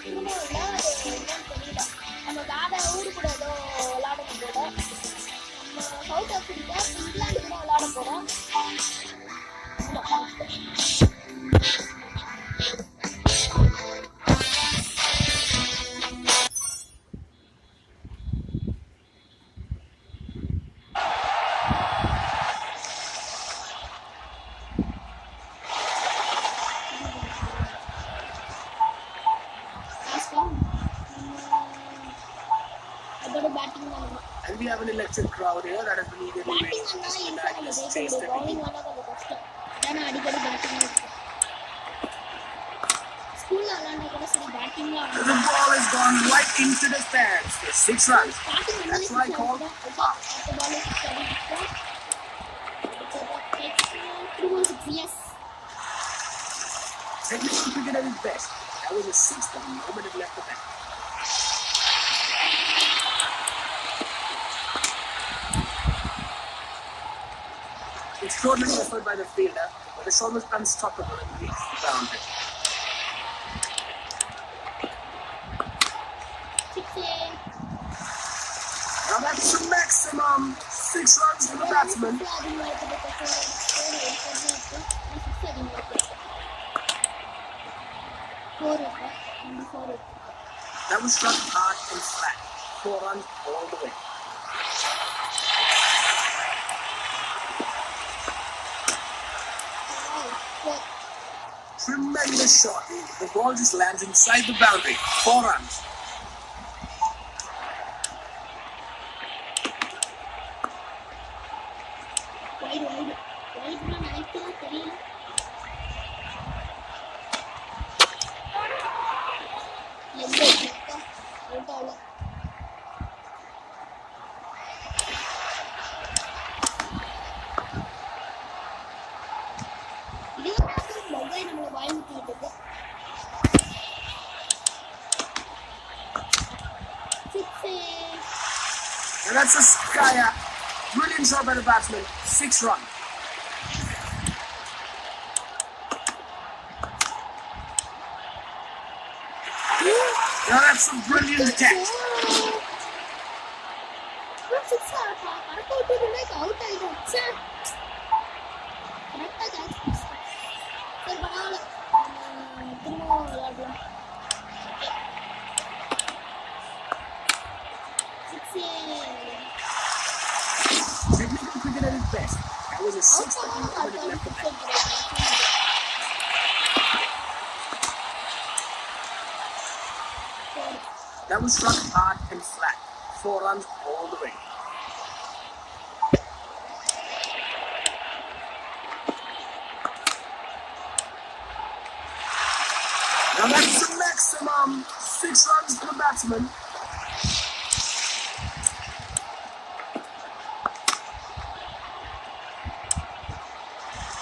திரும்ப இல்லை, அது என்னன்னு தெரியல. நம்ம வேற ஊரு கூட ஏதோ விளையாடணும் போல. நம்ம சவுத் ஆப்பிரிக்கா இங்கிலாந்து கூட விளையாட போறோம். And we have an electric crowd here that has been eagerly waiting for this miraculous chase that we do. The ball has gone right into the stands for 6 runs. That's what I call out. Technical cricket at its best. That was a 6 the moment it left the bat. Extraordinary effort by the fielder, but the shot was unstoppable and reached the boundary. Now that's the maximum. 6 runs for the batsman. That was struck hard and flat. 4 runs all the way. Tremendous shot. The ball just lands inside the boundary. 4 runs. And that's a Skaya. Brilliant shot by the batsman. 6 runs. Now that's a brilliant catch. Technical cricket at its best. That was a 6 that moment it left the bat. That was struck hard and flat. 4 runs all the way. Now that's the maximum. 6 runs for the batsman.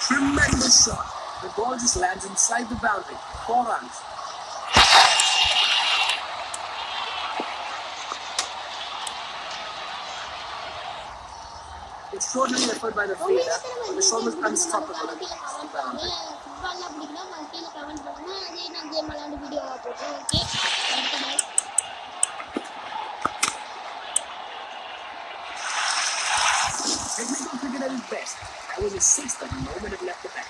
Tremendous shot. The ball just lands inside the boundary. 4 runs. Extraordinary effort by the fielder, but the shot was unstoppable and reached the boundary. Technical cricket at its best. That was a 6 the moment it left the bat.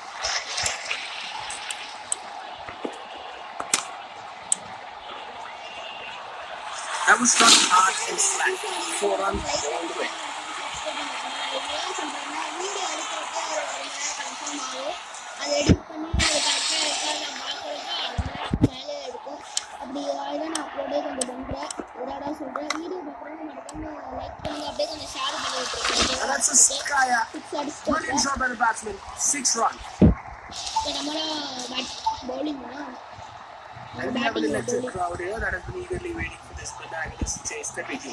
That was struck hard and flat. 4 runs all the way. And that's a Skaya. Brilliant shot by the batsman. 6 runs. And we have an electric crowd here that has been eagerly waiting for this miraculous chase that we do.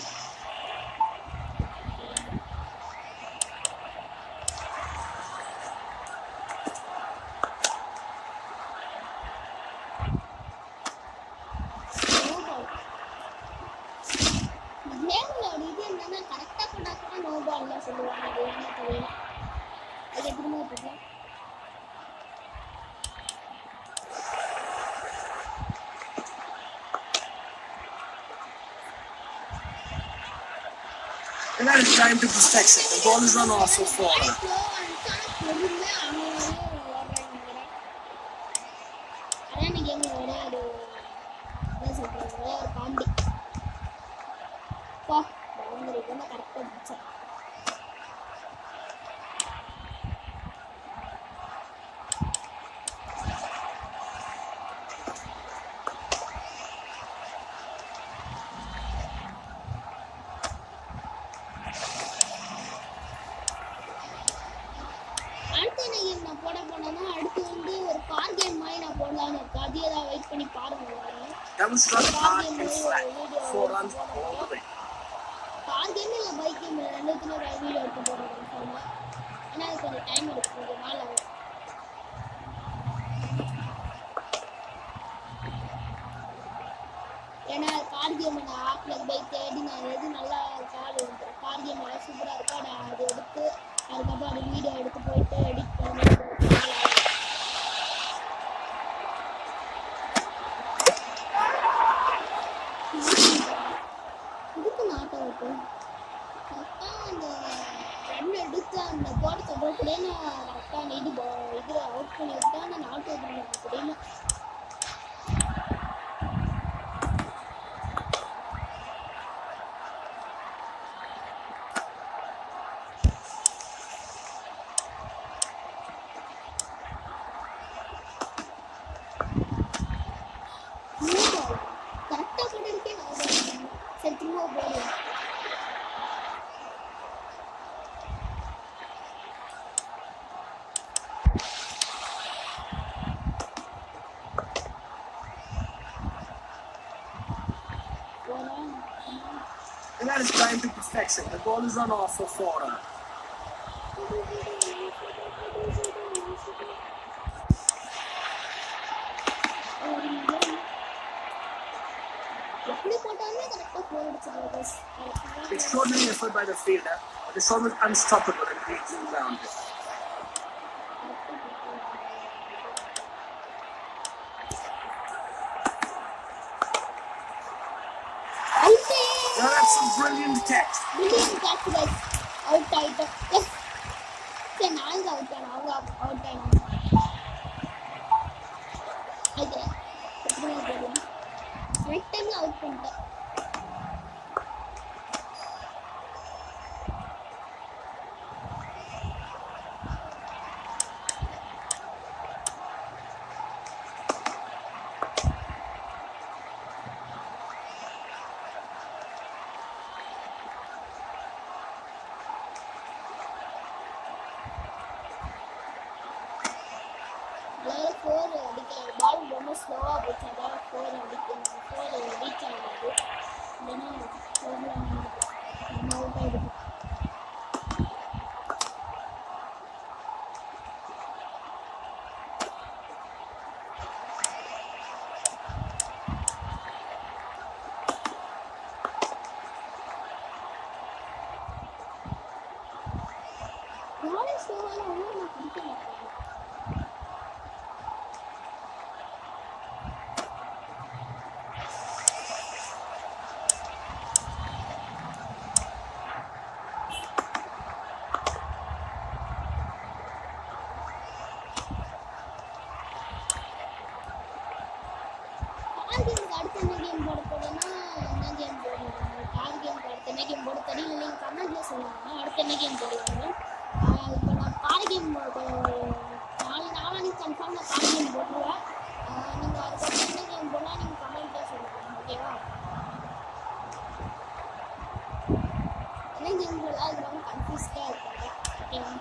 And now it's time to protect it. The ball is run off for four. அடுத்து என்ன game நான் போட போனேன்னா அடுத்து வந்து ஒரு car game மாதிரி நான் போடலான்னு இருக்கேன். அதையே தான் வெயிட் பண்ணி பாருங்க எல்லாரும். Car game video car game இல்லை பைக் கேம் ரெண்டுத்துலையும் ஒரு வீடியோ எடுத்து போடுறேன் சொன்னேன். ஏன்னா அது கொஞ்சம் டைம் எடுக்கும், கொஞ்சம் நாள் ஆகும். ஏன்னா கார் கேம் நான் ஆப்பில் போய் தேடி நான் எது நல்லா கார் கேம் நல்லா சூப்பராக இருக்கா நான் அதை எடுத்து அதுக்கப்புறம் அது வீடியோ எடுத்து போயிட்டு எடிட் பண்ணி இதுக்கு நாட்டை விட்டு கரெக்டாக அந்த ரன் எடுத்து அந்த தோட்டத்தை போட்டுடே நான் கரெக்டாக அந்த இதில் அவுட் பண்ணி விட்டா அந்த நாட்டை விட்டு தெரியல. கரெக்டாக போட்டிருக்கேன் நான் சரி திரும்ப போடுவேன். And now it's time to perfect it. The ball is run off for four. Extraordinary effort by the fielder, but the shot was unstoppable and reached the ground. Now that's some brilliant catch. Brilliant catch, guys. Out ஆயிட்டோம். Yes. சரி நாங்க out ஆனோம், அவங்க out ஆனாங்க. அதுக்கு எப்படி போடுவோம்? Right டைம்ல அவுட் பண்ணிட்டேன். அதாவது 4 அடிக்கல, பால் ரொம்ப ஸ்லோவாக போச்சு, அதாவது 4 அடிக்கணும், 4 ரீச் ஆகாது, இல்லைன்னா 4 நம்ம அவுட் ஆகிடுது. நானே ஸ்லோவான ஒன்றும் நான் பிடிக்க மாட்டேன். கார் கேமுக்கு அடுத்து என்ன கேம் போட போறேன்னா என்ன கேம் போடுவோம்? கார் கேமுக்கு அடுத்து என்ன கேம் போட தெரியல, நீங்கள் கமெண்ட்ல சொல்லுவாங்க அடுத்து என்ன கேம் போடுவாங்க. இப்போ நான் கார் கேம் நாளைக்கு கன்ஃபார்ம் நான் கார் கேம் போட்டுருவேன். நீங்கள் அதுக்கப்புறம் என்ன கேம் போடலாம் நீங்கள் கமெண்ட்ல சொல்லுவாங்க, ஓகேவா? என்ன கேம் போடலாம் அது ரொம்ப கன்ஃபியூஸ்டாக இருக்காங்க, ஓகேவா?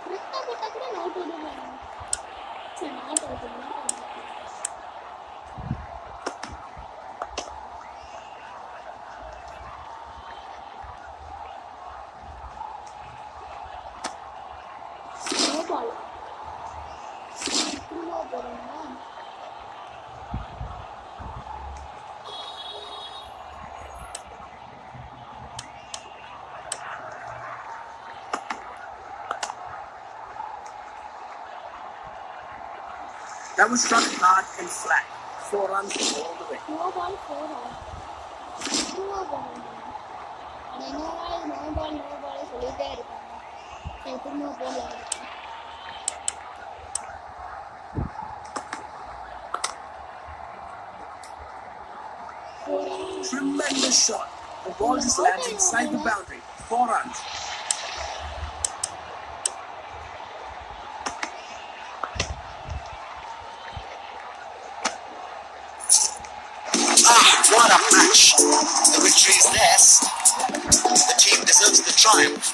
கரெக்டாக போட்டால் கூட நோட் விடுவாங்க. சரி நாட் அவுட் பால் திரும்ப போடுறோம்னா That was struck hard and flat. 4 runs all the way. No ball, 4 runs. No ball. No ball சொல்லிட்டே இருக்காங்க. சரி திரும்ப போடலாம். Tremendous shot. The ball just lands inside the boundary. 4 runs. What a match. The victory is theirs. The team deserves the triumph.